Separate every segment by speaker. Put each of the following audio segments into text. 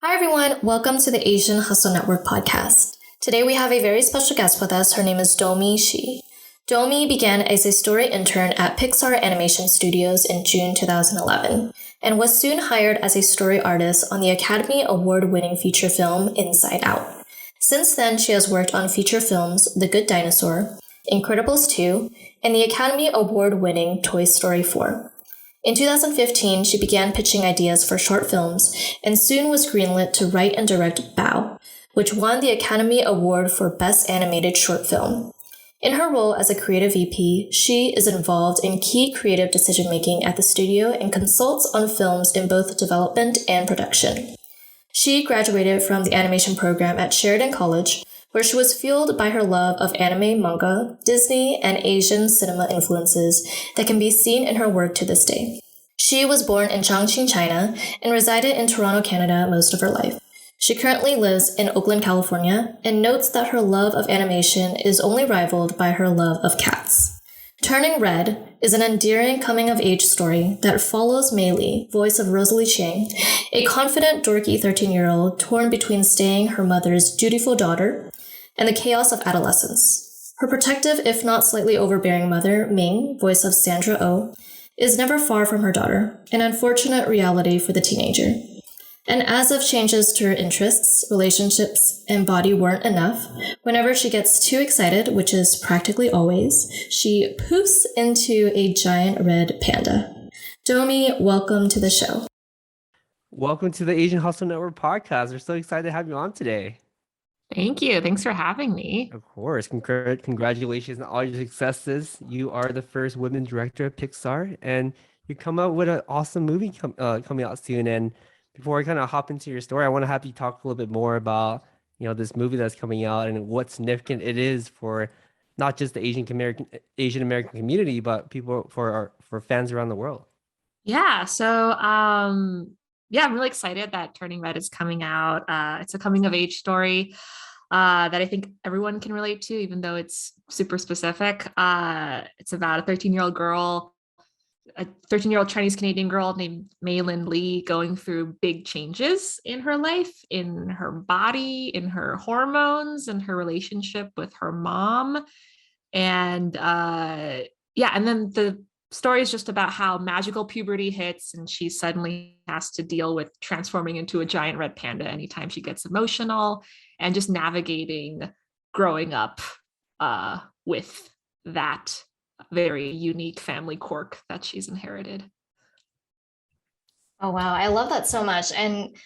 Speaker 1: Hi everyone, welcome to the Asian Hustle Network podcast. Today we have a very special guest with us. Her name is Domee Shi. Domee began as a story intern at Pixar Animation Studios in June 2011 and was soon hired as a story artist on the Academy Award-winning feature film Inside Out. Since then, she has worked on feature films The Good Dinosaur, Incredibles 2, and the Academy Award-winning Toy Story 4. In 2015, she began pitching ideas for short films and soon was greenlit to write and direct Bao, which won the Academy Award for Best Animated Short Film. In her role as a creative VP, she is involved in key creative decision-making at the studio and consults on films in both development and production. She graduated from the animation program at Sheridan College, where she was fueled by her love of anime, manga, Disney, and Asian cinema influences that can be seen in her work to this day. She was born in Chongqing, China, and resided in Toronto, Canada most of her life. She currently lives in Oakland, California, and notes that her love of animation is only rivaled by her love of cats. Turning Red is an endearing coming-of-age story that follows Mei Li, voice of Rosalie Chiang, a confident, dorky 13-year-old torn between staying her mother's dutiful daughter and the chaos of adolescence. Her protective, if not slightly overbearing mother, Ming, voice of Sandra Oh, is never far from her daughter, an unfortunate reality for the teenager. And as if changes to her interests, relationships, and body weren't enough, whenever she gets too excited, which is practically always, she poofs into a giant red panda. Domee, welcome to the show.
Speaker 2: Welcome to the Asian Hustle Network podcast. We're so excited to have you on today.
Speaker 3: Thank you. Thanks for having me.
Speaker 2: Of course, congratulations on all your successes. You are the first women director of Pixar, and you come out with an awesome movie coming out soon. And before I kind of hop into your story, I want to have you talk a little bit more about, this movie that's coming out and what significant it is for not just the Asian American community, but people for fans around the world.
Speaker 3: Yeah. I'm really excited that Turning Red is coming out. It's a coming of age story that I think everyone can relate to, even though it's super specific. It's about a 13-year-old girl, a 13-year-old Chinese Canadian girl named Mei Li going through big changes in her life, in her body, in her hormones, and her relationship with her mom. And and then the story is just about how magical puberty hits and she suddenly has to deal with transforming into a giant red panda anytime she gets emotional and just navigating growing up with that very unique family quirk that she's inherited.
Speaker 1: Oh, wow. I love that so much. And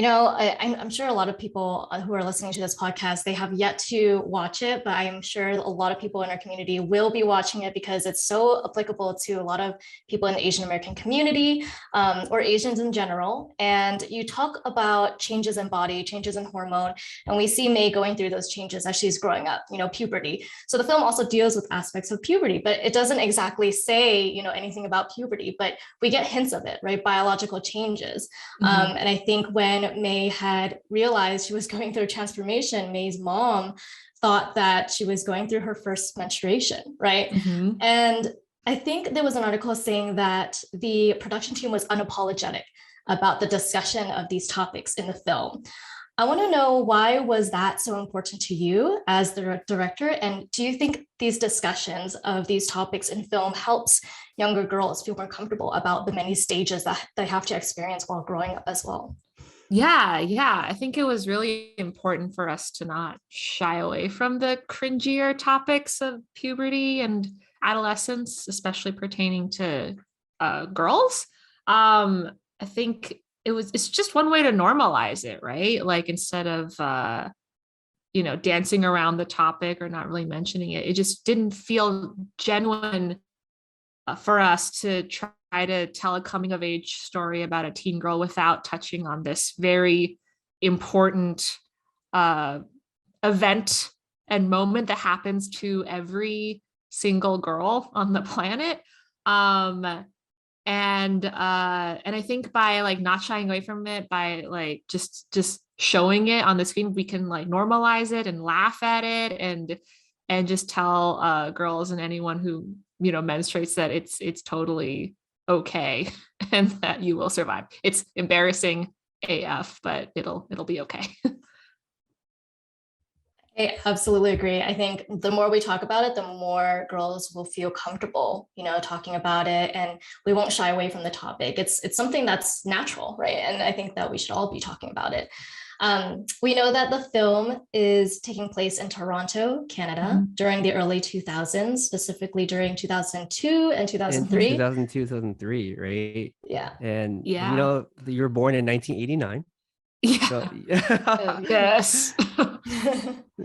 Speaker 1: I'm sure a lot of people who are listening to this podcast, they have yet to watch it, but I'm sure a lot of people in our community will be watching it because it's so applicable to a lot of people in the Asian American community or Asians in general. And you talk about changes in body, changes in hormone, and we see Mei going through those changes as she's growing up, puberty. So the film also deals with aspects of puberty, but it doesn't exactly say, anything about puberty, but we get hints of it, right? Biological changes. Mm-hmm. And I think when Mei had realized she was going through a transformation, Mei's mom thought that she was going through her first menstruation, right? Mm-hmm. And I think there was an article saying that the production team was unapologetic about the discussion of these topics in the film. I want to know, why was that so important to you as the director? And do you think these discussions of these topics in film helps younger girls feel more comfortable about the many stages that they have to experience while growing up as well?
Speaker 3: Yeah. I think it was really important for us to not shy away from the cringier topics of puberty and adolescence, especially pertaining to girls. I think it's just one way to normalize it, right? Like, instead of dancing around the topic or not really mentioning it, it just didn't feel genuine for us to try to tell a coming of age story about a teen girl without touching on this very important event and moment that happens to every single girl on the planet. And I think by like not shying away from it, by like just showing it on the screen, we can like normalize it and laugh at it and just tell girls and anyone who menstruates that it's totally okay and that you will survive. It's embarrassing AF, but it'll be okay.
Speaker 1: I absolutely agree. I think the more we talk about it, the more girls will feel comfortable, talking about it, and we won't shy away from the topic. It's something that's natural, right? And I think that we should all be talking about it. We know that the film is taking place in Toronto, Canada, during the early 2000s, specifically during 2002 and 2003.
Speaker 2: 2002, 2003, right?
Speaker 1: Yeah.
Speaker 2: And
Speaker 3: Yeah.
Speaker 2: you were born in 1989.
Speaker 3: Yeah.
Speaker 2: So,
Speaker 3: Yes.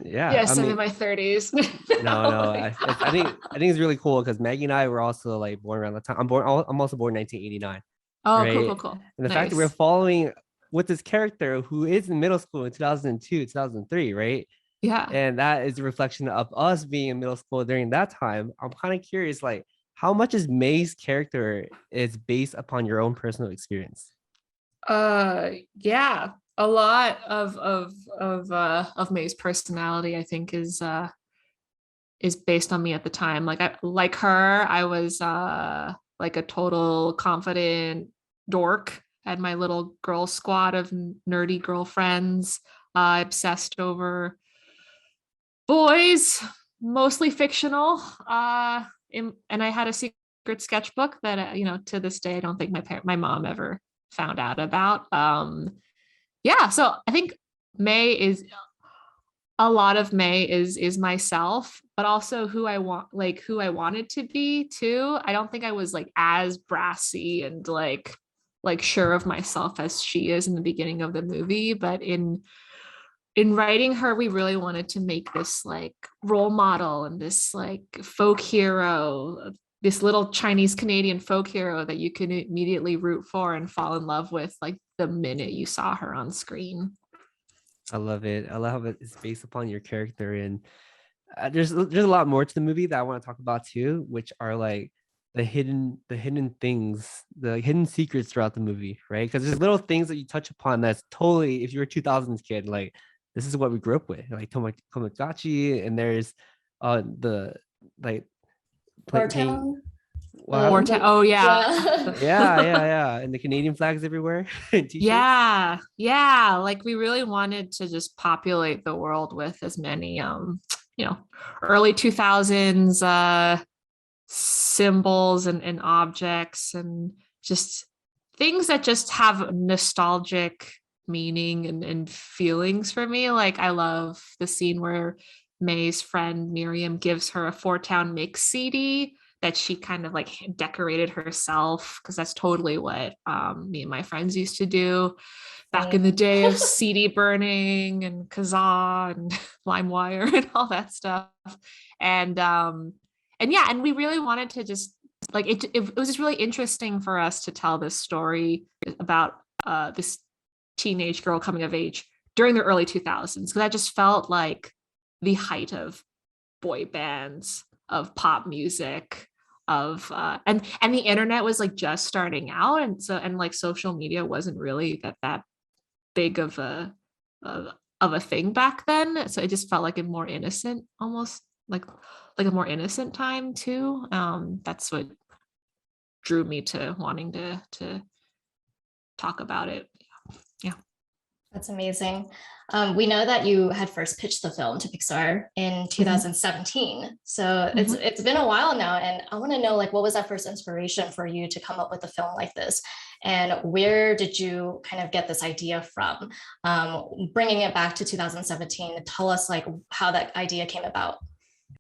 Speaker 2: yeah.
Speaker 3: Yes,
Speaker 2: I
Speaker 3: I'm in
Speaker 2: mean,
Speaker 3: my 30s.
Speaker 2: no. I think it's really cool because Maggie and I were also like born around the time. I'm also born in 1989,
Speaker 3: Oh,
Speaker 2: right?
Speaker 3: cool.
Speaker 2: And the fact that we're
Speaker 3: Nice.
Speaker 2: following with this character who is in middle school in 2002, 2003, right?
Speaker 3: Yeah.
Speaker 2: And that is a reflection of us being in middle school during that time. I'm kind of curious, like, how much is May's character is based upon your own personal experience?
Speaker 3: Yeah. A lot of May's personality, I think, is based on me at the time. Like her, I was like a total confident dork. Had my little girl squad of nerdy girlfriends, obsessed over boys, mostly fictional. And I had a secret sketchbook that to this day I don't think my mom ever found out about. Yeah, so I think May is a lot of May is myself, but also who I wanted to be too. I don't think I was like as brassy and like sure of myself as she is in the beginning of the movie, but in writing her, we really wanted to make this like role model and this like folk hero, this little Chinese Canadian folk hero that you can immediately root for and fall in love with like the minute you saw her on screen.
Speaker 2: I love it. I love how it's based upon your character, and there's a lot more to the movie that I want to talk about too, which are like the hidden things, the hidden secrets throughout the movie, right? Because there's little things that you touch upon that's totally, if you're a 2000s kid, like this is what we grew up with, like Tomodachi, and there's the like playing.
Speaker 1: Town.
Speaker 2: Wow.
Speaker 3: Oh yeah.
Speaker 2: Yeah. And the Canadian flags everywhere. T-shirts.
Speaker 3: Yeah. Like we really wanted to just populate the world with as many early 2000s symbols and objects and just things that just have nostalgic meaning and feelings for me. Like I love the scene where May's friend Miriam gives her a Four Town Mix CD that she kind of like decorated herself, because that's totally what me and my friends used to do back in the day of CD burning and Kazaa and LimeWire and all that stuff. And yeah, and we really wanted to just like it was just really interesting for us to tell this story about this teenage girl coming of age during the early 2000s, because that just felt like the height of boy bands, of pop music, of and the internet was like just starting out, and like social media wasn't really that big of a thing back then, so it just felt like a more innocent, almost like a more innocent time too. That's what drew me to wanting to talk about it. Yeah.
Speaker 1: That's amazing. We know that you had first pitched the film to Pixar in 2017. So it's been a while now. And I want to know, like, what was that first inspiration for you to come up with a film like this? And where did you kind of get this idea from? Bringing it back to 2017, tell us like how that idea came about.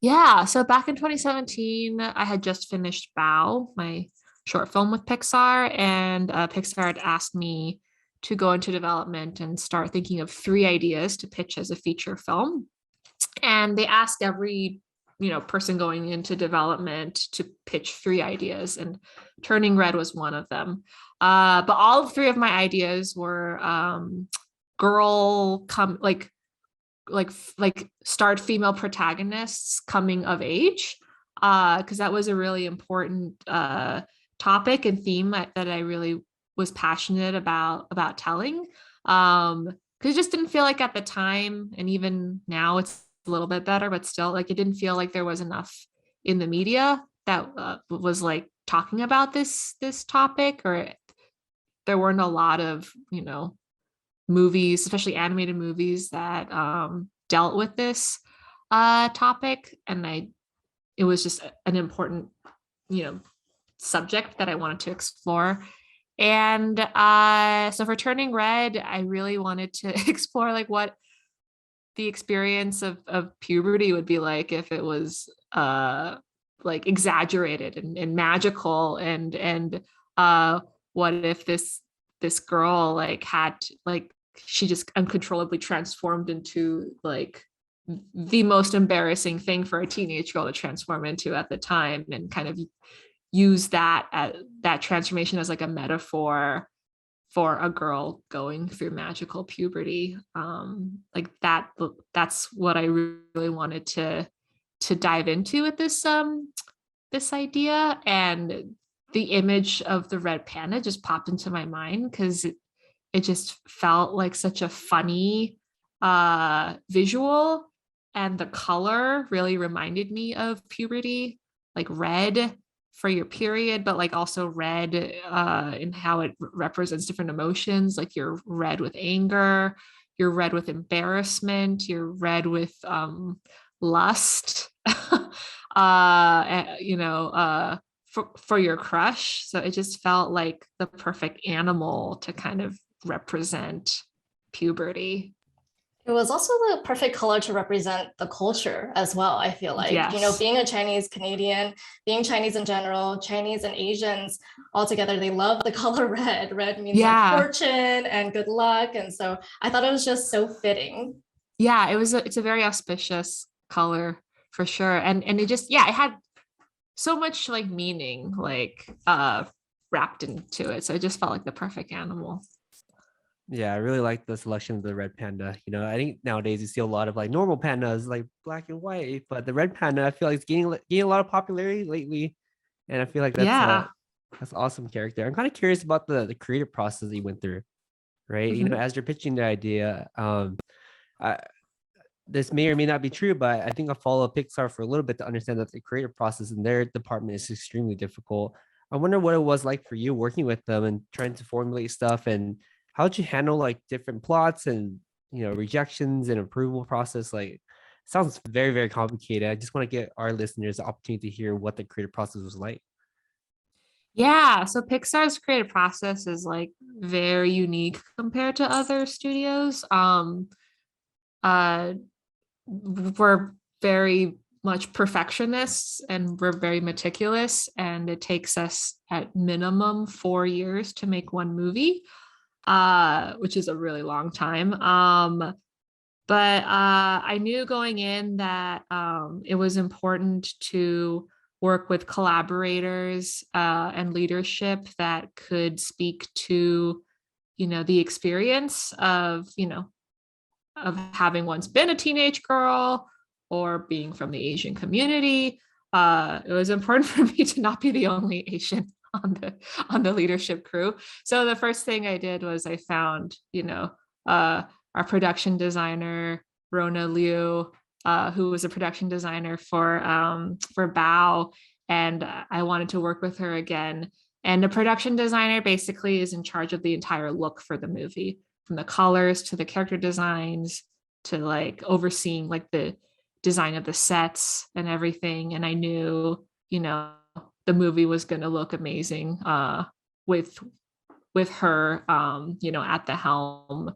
Speaker 3: Yeah. So back in 2017, I had just finished Bow, my short film with Pixar, and Pixar had asked me to go into development and start thinking of 3 ideas to pitch as a feature film. And they asked every person going into development to pitch 3 ideas, and Turning Red was one of them. But all 3 of my ideas were starred female protagonists coming of age, because that was a really important topic and theme that I really was passionate about telling, because it just didn't feel like at the time, and even now it's a little bit better, but still, like, it didn't feel like there was enough in the media that was like talking about this topic, or there weren't a lot of movies, especially animated movies that dealt with this topic, and it was just an important, subject that I wanted to explore. And so for Turning Red, I really wanted to explore like what the experience of puberty would be like if it was like exaggerated and magical, and what if this girl like had like she just uncontrollably transformed into like the most embarrassing thing for a teenage girl to transform into at the time, and kind of use that transformation as like a metaphor for a girl going through magical puberty. Like that's what I really wanted to dive into with this idea. And the image of the red panda just popped into my mind because it just felt like such a funny visual, and the color really reminded me of puberty, like red for your period, but like also red in how it represents different emotions. Like you're red with anger, you're red with embarrassment, you're red with lust, for your crush. So it just felt like the perfect animal to kind of represent puberty.
Speaker 1: It was also the perfect color to represent the culture as well, I feel like.
Speaker 3: Yes.
Speaker 1: Being a Chinese Canadian, being Chinese in general, Chinese and Asians all together, they love the color red. Red means like fortune and good luck. And so I thought it was just so fitting.
Speaker 3: Yeah, it's a very auspicious color for sure. And it just, it had so much like meaning, like wrapped into it. So it just felt like the perfect animal.
Speaker 2: Yeah, I really like the selection of the red panda. I think nowadays you see a lot of like normal pandas, like black and white, but the red panda, I feel like it's gaining a lot of popularity lately, and I feel like that's awesome character. I'm kind of curious about the creative process that you went through, right?
Speaker 3: Mm-hmm.
Speaker 2: As you're pitching the idea, this may or may not be true, but I think I follow Pixar for a little bit to understand that the creative process in their department is extremely difficult. I wonder what it was like for you working with them and trying to formulate stuff, and how did you handle like different plots and rejections and approval process? Like, sounds very, very complicated. I just want to get our listeners the opportunity to hear what the creative process was like.
Speaker 3: Yeah, so Pixar's creative process is like very unique compared to other studios. Uh we're very much perfectionists, and we're very meticulous, and it takes us at minimum 4 years to make one movie, which is a really long time. But I knew going in that it was important to work with collaborators and leadership that could speak to, the experience of having once been a teenage girl or being from the Asian community. It was important for me to not be the only Asian on the leadership crew. So the first thing I did was I found, our production designer, Rona Liu, who was a production designer for Bao, and I wanted to work with her again. And the production designer basically is in charge of the entire look for the movie, from the colors to the character designs to like overseeing like the design of the sets and everything. And I knew, the movie was going to look amazing with her, at the helm,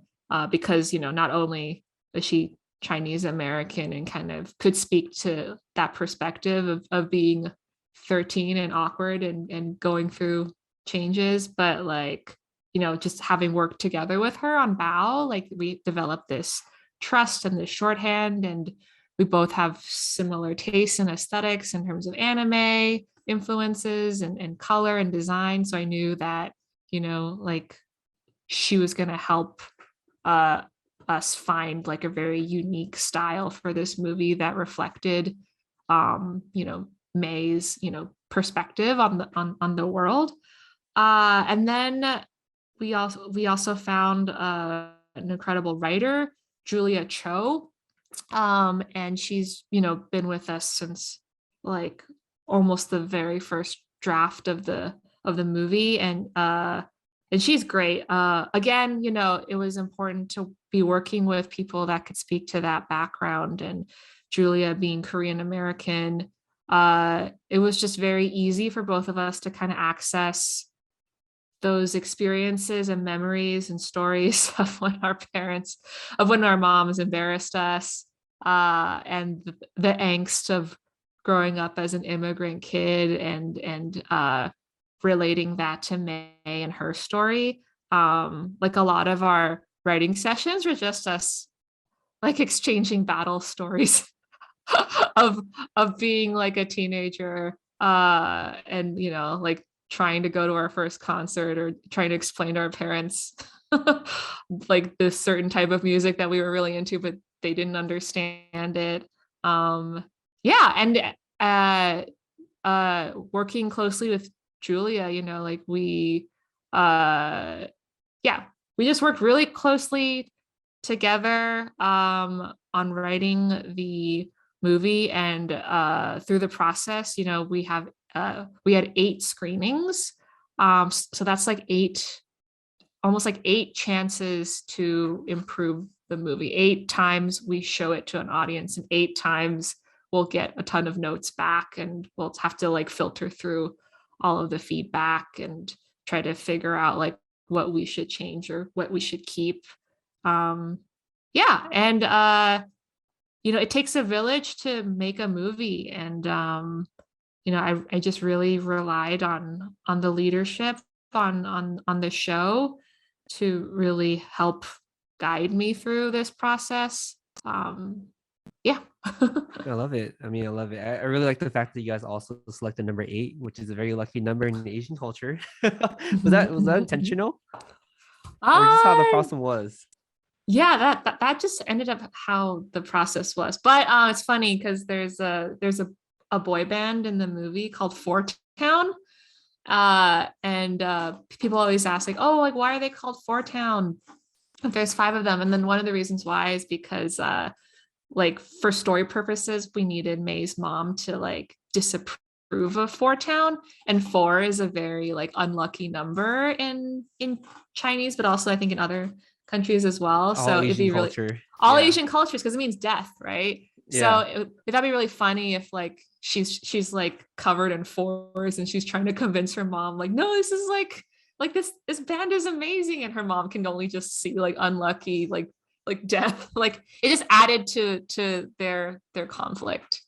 Speaker 3: because, not only is she Chinese American and kind of could speak to that perspective of being 13 and awkward and going through changes, but like, just having worked together with her on Bao, like we developed this trust and this shorthand, and we both have similar tastes and aesthetics in terms of anime influences and color and design. So I knew that, like she was going to help us find like a very unique style for this movie that reflected, May's, perspective on the world. And then we also found an incredible writer, Julia Cho, and she's been with us since like almost the very first draft of the movie, and and she's great. Again, you know, it was important to be working with people that could speak to that background. And Julia being Korean American, it was just very easy for both of us to kind of access those experiences and memories and stories of when our moms embarrassed us, and the angst of growing up as an immigrant kid, and relating that to May and her story. Like a lot of our writing sessions were just us like exchanging battle stories of being like a teenager, and you know, like trying to go to our first concert or trying to explain to our parents like this certain type of music that we were really into, but they didn't understand it. Yeah, and working closely with Julia, you know, like yeah, we just worked really closely together on writing the movie. And through the process, you know, we had 8 screenings. So that's like almost like 8 chances to improve the movie. 8 times we show it to an audience, and 8 times we'll get a ton of notes back, and we'll have to like filter through all of the feedback and try to figure out like what we should change or what we should keep. Yeah, and you know, it takes a village to make a movie, and you know, I just really relied on the leadership on the show to really help guide me through this process. Yeah.
Speaker 2: I love it. I mean, I love it. I really like the fact that you guys also selected number 8, which is a very lucky number in the Asian culture. Was that intentional, or just how the process was?
Speaker 3: Yeah, that just ended up how the process was. But it's funny because there's a boy band in the movie called Four Town. And people always ask like, oh, like why are they called Four Town if there's 5 of them? And then one of the reasons why is because like for story purposes, we needed May's mom to like disapprove of Four Town, and 4 is a very like unlucky number in Chinese, but also I think in other countries as well. So it'd be really all Asian cultures, because it means death, right?
Speaker 2: Yeah.
Speaker 3: So that'd be really funny if like she's like covered in 4s and she's trying to convince her mom like, no, this is like this band is amazing, and her mom can only just see like unlucky like death. Like it just added to their conflict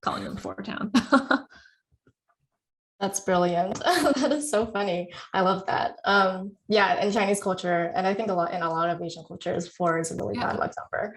Speaker 3: calling them Four Town.
Speaker 1: That's brilliant. That is so funny. I love that. Yeah, in Chinese culture, and I think in a lot of Asian cultures, 4 is a really bad luck number.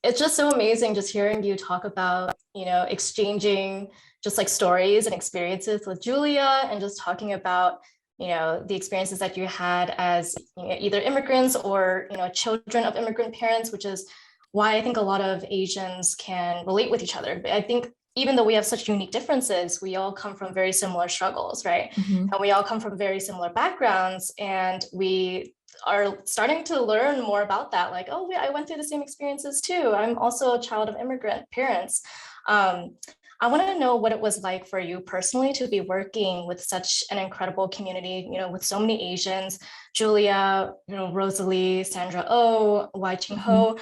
Speaker 1: It's just so amazing just hearing you talk about, you know, exchanging just like stories and experiences with Julia, and just talking about, you know, the experiences that you had as, you know, either immigrants or, you know, children of immigrant parents, which is why I think a lot of Asians can relate with each other. I think even though we have such unique differences, we all come from very similar struggles, right?
Speaker 3: Mm-hmm.
Speaker 1: And we all come from very similar backgrounds, and we are starting to learn more about that. Like, oh, I went through the same experiences too. I'm also a child of immigrant parents. I want to know what it was like for you personally to be working with such an incredible community, you know, with so many Asians, Julia, you know, Rosalie, Sandra Oh, Wai Ching Ho.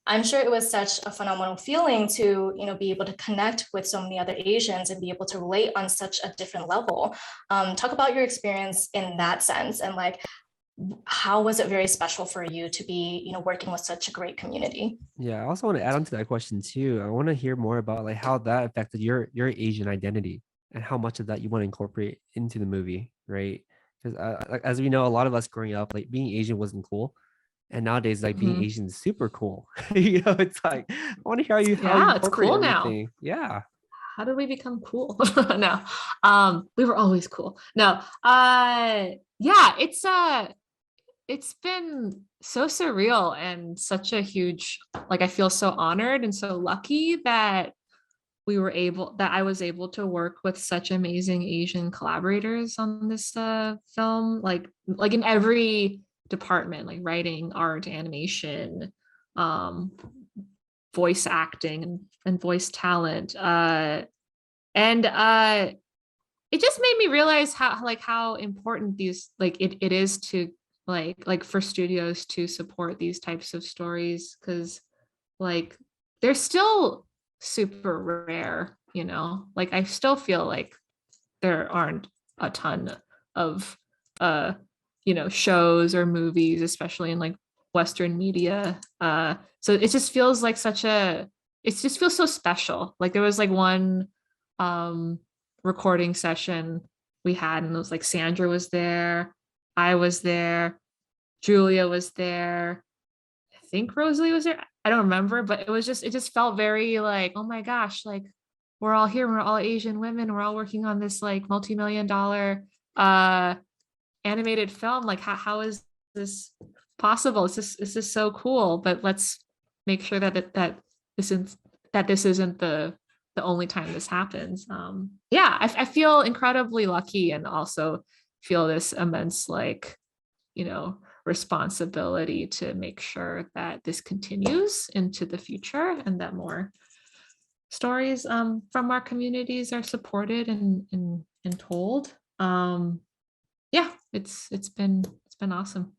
Speaker 1: I'm sure it was such a phenomenal feeling to, you know, be able to connect with so many other Asians and be able to relate on such a different level. Talk about your experience in that sense, and like, how was it very special for you to be, you know, working with such a great community?
Speaker 2: Yeah, I also want to add on to that question too. I want to hear more about like how that affected your Asian identity, and how much of that you want to incorporate into the movie, right? Because like, as we know, a lot of us growing up, like being Asian wasn't cool. And nowadays, like being Asian is super cool. You know, it's like, I want to hear how you
Speaker 3: it's
Speaker 2: incorporate
Speaker 3: cool
Speaker 2: everything.
Speaker 3: now.
Speaker 2: Yeah.
Speaker 3: How did we become cool? No, we were always cool. No, yeah, it's been so surreal and such a huge, like I feel so honored and so lucky that I was able to work with such amazing Asian collaborators on this film, like in every department, like writing, art, animation, voice acting, and voice talent. And it just made me realize how important these it is to for studios to support these types of stories, because like they're still super rare, like I still feel like there aren't a ton of shows or movies, especially in like Western media. So it just feels like it just feels so special. Like there was like one recording session we had, and it was like Sandra was there, I was there, Julia was there, I think Rosalie was there. I don't remember, but it just felt very like, oh my gosh, like we're all here, we're all Asian women, we're all working on this like multi-million-dollar animated film. Like how is this possible? It's just so cool. But let's make sure this isn't the only time this happens. Yeah, I feel incredibly lucky, and also feel this immense responsibility to make sure that this continues into the future, and that more stories from our communities are supported and told. Yeah, it's been awesome.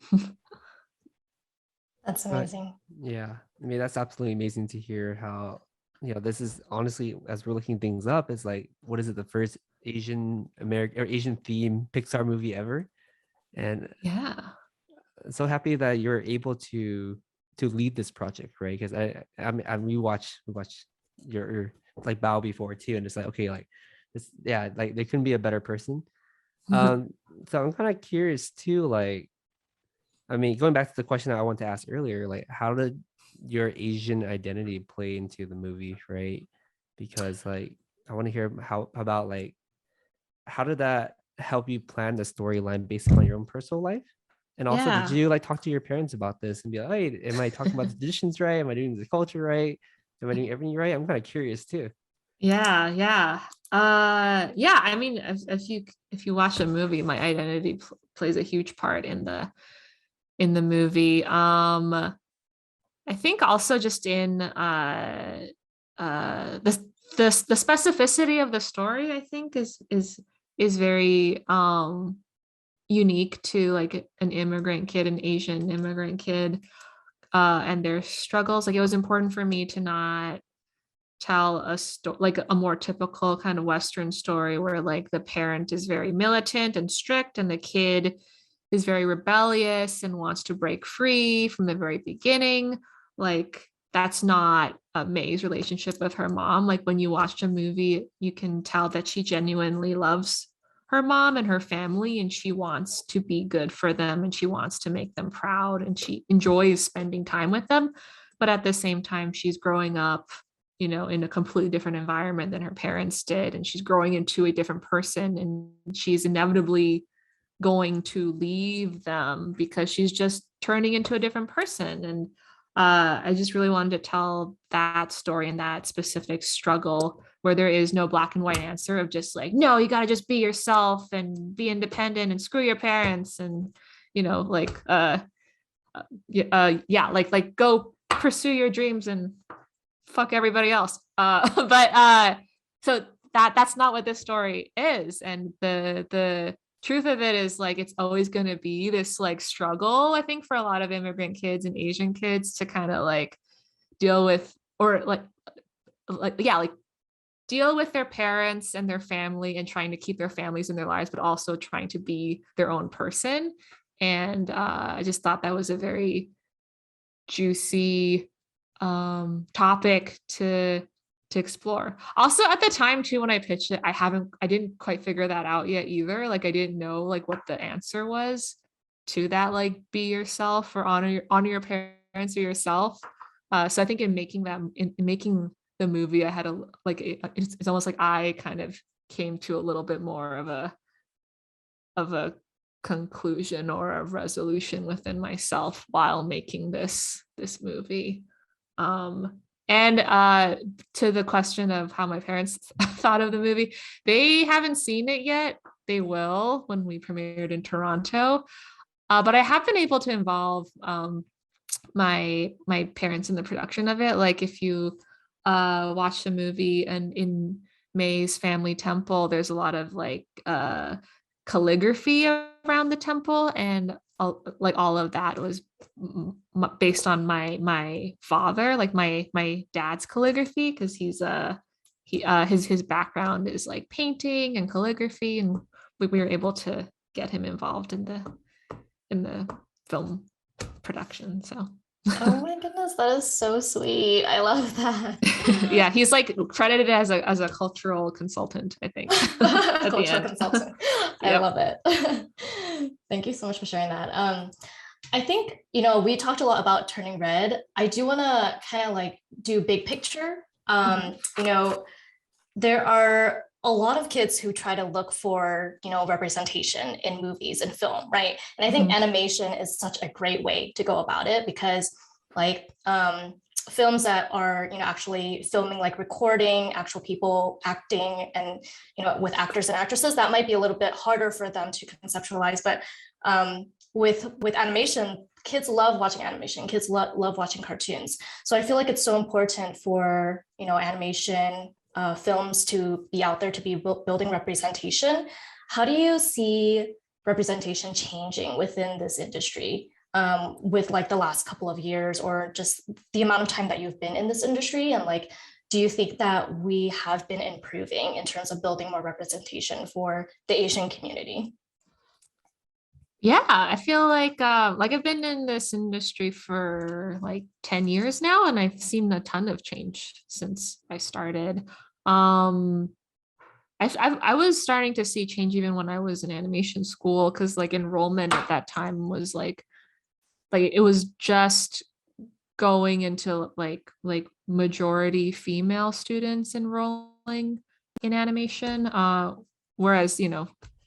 Speaker 1: That's amazing.
Speaker 2: Yeah, I mean, that's absolutely amazing to hear how, this is honestly, as we're looking things up, it's like, what is it, the first Asian American or Asian themed Pixar movie ever? And
Speaker 3: Yeah.
Speaker 2: so happy that you're able to lead this project, right? Because we watched your like Bao before too, and it's like, okay, like this, yeah, like there couldn't be a better person. So I'm kind of curious too, like, I mean, going back to the question that I wanted to ask earlier, like, how did your Asian identity play into the movie, right? Because like I want to hear how about like how did that help you plan the storyline based on your own personal life? And also, did
Speaker 3: Yeah.
Speaker 2: you like talk to your parents about this and be like, hey, am I talking about the traditions right? Am I doing the culture right? Am I doing everything right? I'm kind of curious too.
Speaker 3: Yeah. Yeah, I mean, if you watch a movie, my identity plays a huge part in the movie. I think also just in the specificity of the story, I think is very unique to like an immigrant kid, an Asian immigrant kid, and their struggles. Like it was important for me to not tell a story like a more typical kind of Western story where like the parent is very militant and strict, and the kid is very rebellious and wants to break free from the very beginning. Like that's not May's relationship with her mom. Like when you watch a movie, you can tell that she genuinely loves her mom and her family, and she wants to be good for them, and she wants to make them proud, and she enjoys spending time with them. But at the same time, she's growing up, in a completely different environment than her parents did, and she's growing into a different person, and she's inevitably going to leave them because she's just turning into a different person. And I just really wanted to tell that story and that specific struggle where there is no black and white answer of just like, no, you got to just be yourself and be independent and screw your parents and, yeah, like go pursue your dreams and fuck everybody else. But so that's not what this story is. And the truth of it is like it's always going to be this like struggle, I think, for a lot of immigrant kids and Asian kids to kind of like deal with, or deal with their parents and their family and trying to keep their families in their lives, but also trying to be their own person. And I just thought that was a very juicy topic to explore. Also at the time too, when I pitched it, I didn't quite figure that out yet either. Like I didn't know like what the answer was to that, like be yourself or honor your parents or yourself. So I think in making the movie, I had it's almost like I kind of came to a little bit more of a conclusion or a resolution within myself while making this movie. And to the question of how my parents thought of the movie, they haven't seen it yet. They will when we premiered in Toronto. But I have been able to involve my parents in the production of it. Like if you watch the movie and in May's family temple, there's a lot of like calligraphy around the temple, and like all of that was based on my father, like my dad's calligraphy, because his background is like painting and calligraphy, and we were able to get him involved in the film production. So
Speaker 1: Oh my goodness, that is so sweet. I love that.
Speaker 3: yeah, he's like credited as a cultural consultant, I think. At the
Speaker 1: Cultural
Speaker 3: end.
Speaker 1: consultant. I
Speaker 3: Yep.
Speaker 1: love it. Thank you so much for sharing that. I think, we talked a lot about turning red. I do want to kind of like do big picture. There are a lot of kids who try to look for, representation in movies and film, right? And I think animation is such a great way to go about it, because like films that are, actually filming, like recording actual people acting and, with actors and actresses, that might be a little bit harder for them to conceptualize. But with animation, kids love watching animation. Kids love watching cartoons. So I feel like it's so important for, animation films to be out there, to be building representation. How do you see representation changing within this industry with like the last couple of years, or just the amount of time that you've been in this industry? And like, do you think that we have been improving in terms of building more representation for the Asian community?
Speaker 3: Yeah, I feel like I've been in this industry for like 10 years now, and I've seen a ton of change since I started. Um, I was starting to see change even when I was in animation school, because like enrollment at that time was like it was just going into like majority female students enrolling in animation. Whereas,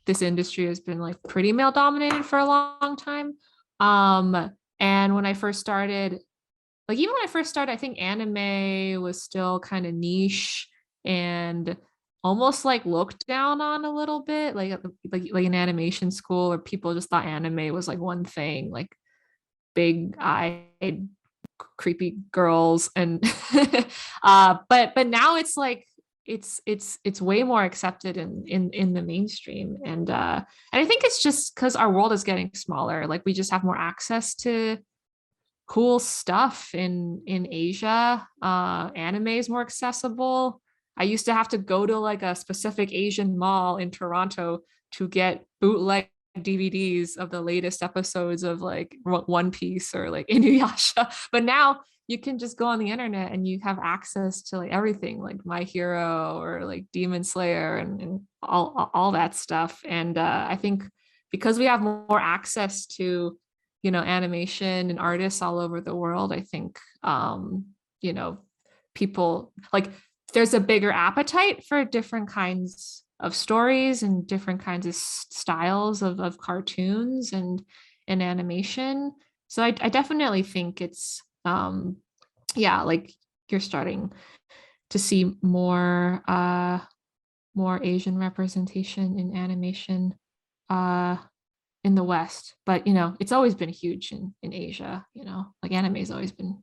Speaker 3: this industry has been like pretty male dominated for a long time. And when I first started, I think anime was still kind of niche and almost like looked down on a little bit, like in animation school, where people just thought anime was like one thing, like big-eyed creepy girls. And but now it's like it's way more accepted in the mainstream. And I think it's just because our world is getting smaller, like we just have more access to cool stuff in Asia. Anime is more accessible. I used to have to go to like a specific Asian mall in Toronto to get bootleg DVDs of the latest episodes of like One Piece or like Inuyasha. But now you can just go on the internet and you have access to like everything, like My Hero or like Demon Slayer and all that stuff. And I think because we have more access to animation and artists all over the world, I think people like there's a bigger appetite for different kinds of stories and different kinds of styles of cartoons and animation. So I definitely think it's like you're starting to see more Asian representation in animation in the West. But it's always been huge in Asia. Like anime has always been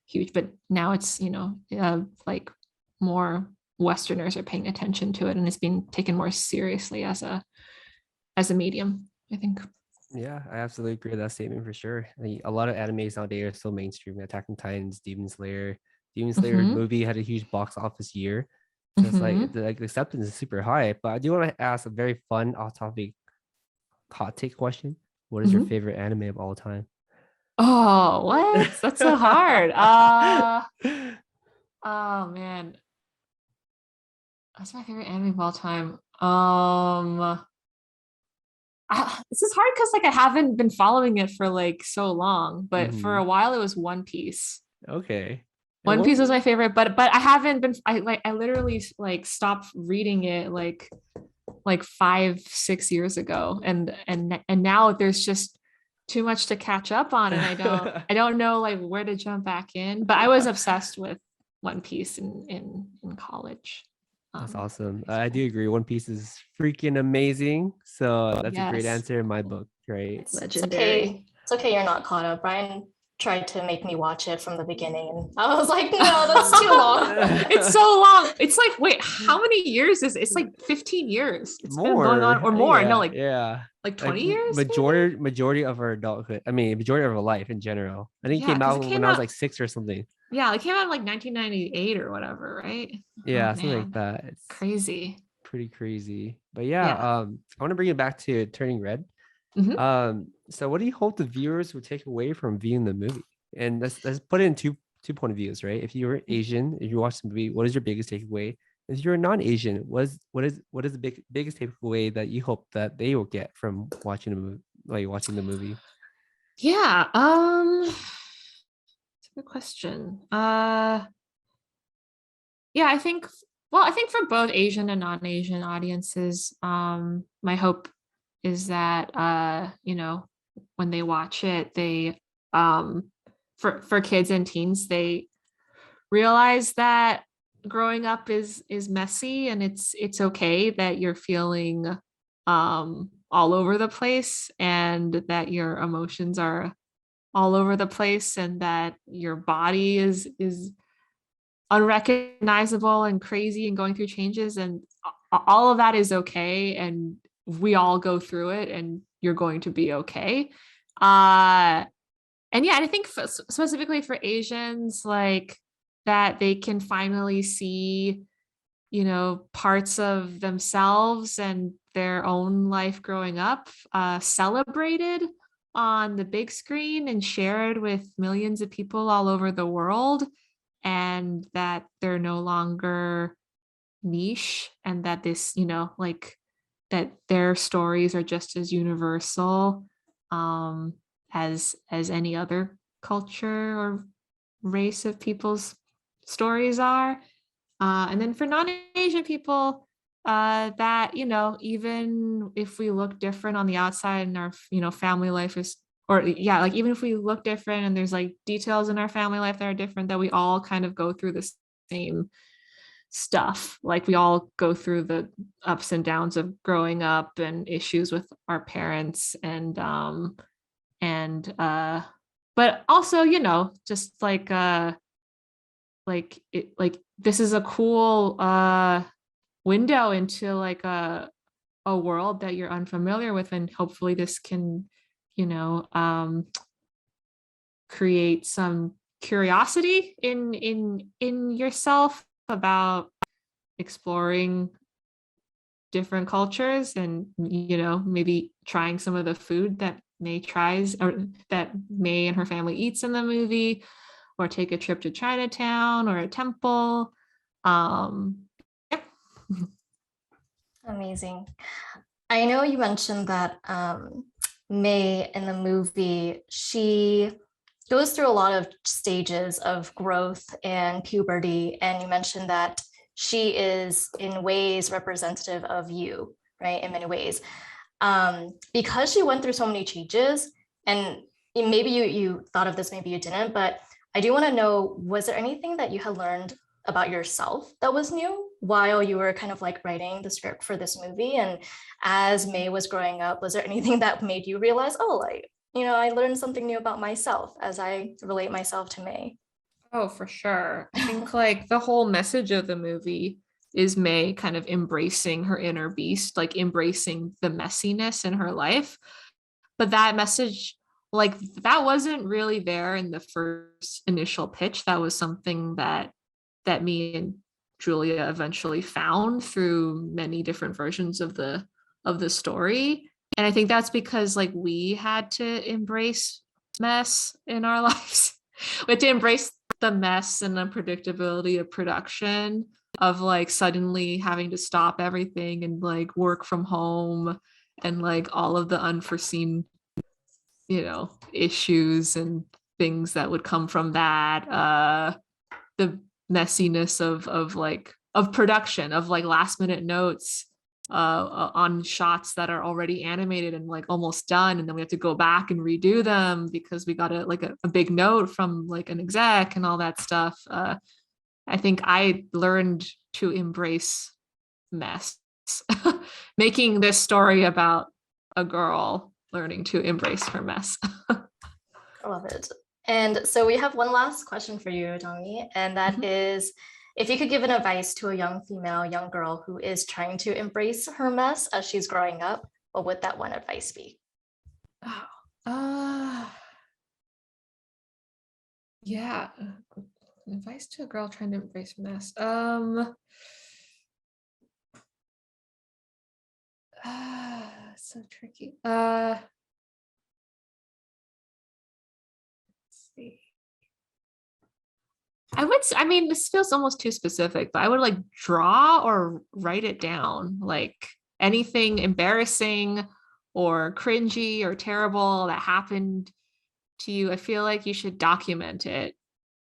Speaker 3: huge, but now it's like more Westerners are paying attention to it, and it's being taken more seriously as a medium, I think.
Speaker 2: Yeah, I absolutely agree with that statement for sure. Like, a lot of animes nowadays are so mainstream. Attack on Titans, Demon Slayer. Demon Slayer movie had a huge box office year. So it's like the acceptance is super high. But I do want to ask a very fun off-topic hot take question. What is your favorite anime of all time?
Speaker 3: Oh, what? That's so hard. Oh man. That's my favorite anime of all time. This is hard because like I haven't been following it for like so long, but for a while it was One Piece.
Speaker 2: Okay.
Speaker 3: One Piece was my favorite, but I haven't been. I literally like stopped reading it like 5-6 years ago, and now there's just too much to catch up on, and I don't know like where to jump back in. But I was obsessed with One Piece in college.
Speaker 2: That's awesome. I do agree. One Piece is freaking amazing. So that's a great answer in my book, right?
Speaker 1: It's okay. It's okay. You're not caught up. Brian tried to make me watch it from the beginning, and I was like, no, that's too long.
Speaker 3: It's so long. It's like, wait, how many years is it? It's like 15 years. It's been going on, or more. No, like 20 years.
Speaker 2: Majority of our adulthood. I mean, majority of our life in general. I think it came out when I was like 6 or something.
Speaker 3: Yeah, it came out in like 1998 or whatever, right?
Speaker 2: Yeah, something like that. It's
Speaker 3: crazy.
Speaker 2: Pretty crazy. But I want to bring it back to Turning Red. So what do you hope the viewers would take away from viewing the movie? And let's put it in two point of views, right? If you're Asian, if you watch the movie, what is your biggest takeaway? If you're a non-Asian, what is the biggest takeaway that you hope that they will get from watching the movie,
Speaker 3: Yeah, it's a good question. I think for both Asian and non-Asian audiences, my hope is that when they watch it, they for kids and teens, they realize that growing up is messy, and it's okay that you're feeling all over the place, and that your emotions are all over the place, and that your body is unrecognizable and crazy and going through changes, and all of that is okay, and we all go through it, and you're going to be okay. And I think specifically for Asians, like that they can finally see, parts of themselves and their own life growing up celebrated on the big screen and shared with millions of people all over the world, and that they're no longer niche, and that this, that their stories are just as universal as any other culture or race of people's stories are. And then for non-Asian people, that, even if we look different on the outside and our, family life is, like even if we look different and there's like details in our family life that are different, that we all kind of go through the same stuff. Like we all go through the ups and downs of growing up and issues with our parents, but also, just like this is a cool window into like a world that you're unfamiliar with, and hopefully this can create some curiosity in yourself about exploring different cultures, and maybe trying some of the food that May tries, or that May and her family eats in the movie, or take a trip to Chinatown or a temple.
Speaker 1: Amazing. I know you mentioned that May in the movie, she goes through a lot of stages of growth and puberty, and you mentioned that she is in ways representative of you, right? In many ways. Because she went through so many changes, and maybe you thought of this, maybe you didn't, but I do want to know, was there anything that you had learned about yourself that was new while you were kind of like writing the script for this movie? And as May was growing up, was there anything that made you realize, I learned something new about myself as I relate myself to May?
Speaker 3: Oh, for sure. I think like the whole message of the movie is May kind of embracing her inner beast, like embracing the messiness in her life. But that message, like that wasn't really there in the first initial pitch. That was something that me and Julia eventually found through many different versions of the story. And I think that's because like we had to embrace mess in our lives. We had to embrace the mess and unpredictability of production, of like suddenly having to stop everything and like work from home, and like all of the unforeseen, issues and things that would come from that. The messiness of production, of like last minute notes on shots that are already animated and like almost done, and then we have to go back and redo them because we got a big note from like an exec and all that stuff. I think I learned to embrace mess making this story about a girl learning to embrace her mess.
Speaker 1: I love it. And so we have one last question for you, Domee, and that is, if you could give an advice to a young female, young girl who is trying to embrace her mess as she's growing up, what would that one advice be?
Speaker 3: Yeah. Advice to a girl trying to embrace mess. So tricky. Let's see. I mean, this feels almost too specific, but I would like draw or write it down, like anything embarrassing or cringy or terrible that happened to you. I feel like you should document it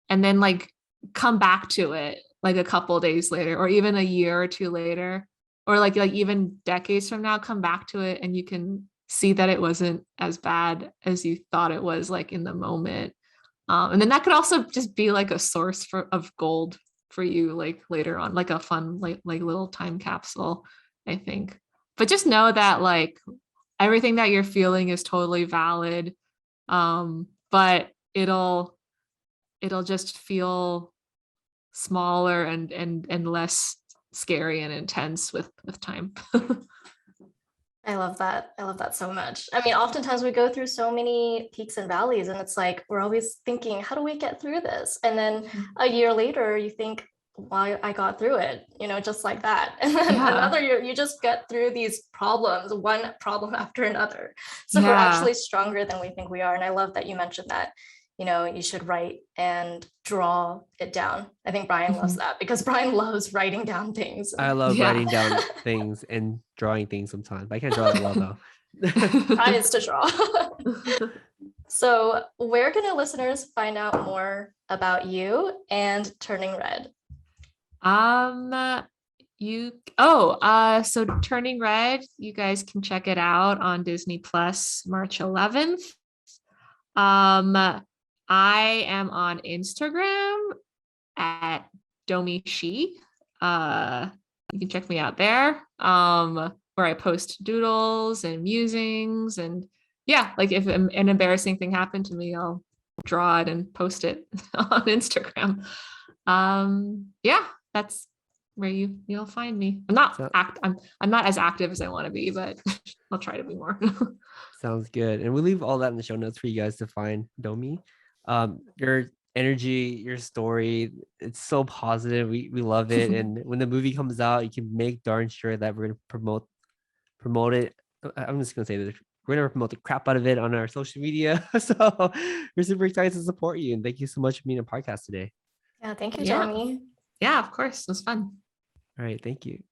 Speaker 3: and then like come back to it like a couple days later, or even a year or two later, or like even decades from now, come back to it and you can see that it wasn't as bad as you thought it was like in the moment. And then that could also just be like a source of gold for you like later on, like a fun like little time capsule, I think. But just know that like everything that you're feeling is totally valid. But it'll just feel smaller and less scary and intense with time.
Speaker 1: I love that. I love that so much. I mean, oftentimes we go through so many peaks and valleys, and it's like we're always thinking, how do we get through this? And then a year later, you think, well, I got through it, just like that. And then another year, you just get through these problems, one problem after another. So we're actually stronger than we think we are. And I love that you mentioned that, you should write and draw it down. I think Brian loves that because Brian loves writing down things.
Speaker 2: I love writing down things and drawing things sometimes. I can't draw that well though.
Speaker 1: Tries to draw. So where can our listeners find out more about you and Turning Red?
Speaker 3: So Turning Red, you guys can check it out on Disney Plus March 11th. I am on Instagram at Domee Shi. You can check me out there, where I post doodles and musings, and like if an embarrassing thing happened to me, I'll draw it and post it on Instagram. That's where you'll find me. I'm not as active as I want to be, but I'll try to be more.
Speaker 2: Sounds good. And we'll leave all that in the show notes for you guys to find Domee. Your energy, your story, it's so positive. We love it. And when the movie comes out, you can make darn sure that we're gonna promote it. I'm just gonna say that we're gonna promote the crap out of it on our social media. So we're super excited to support you. And thank you so much for being a podcast today.
Speaker 1: Yeah, thank you, Domee.
Speaker 3: Yeah, of course. It was fun.
Speaker 2: All right, thank you.